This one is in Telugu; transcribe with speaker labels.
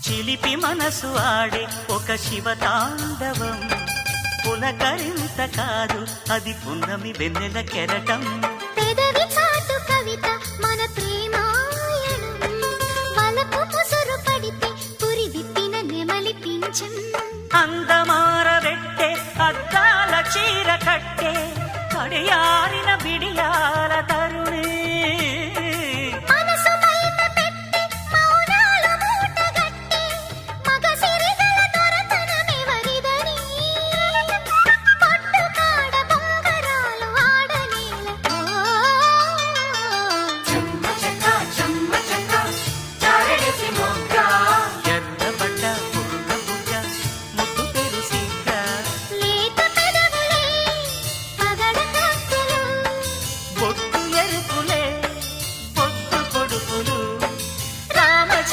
Speaker 1: చిలిపి మనసు ఆడే ఒక శివతాండవం, పులకరింత కాదు అది పున్నమి వెన్నెల కెరటం.
Speaker 2: పెదవి చాటు కవిత మన ప్రేమాయణం, వలపు ముసు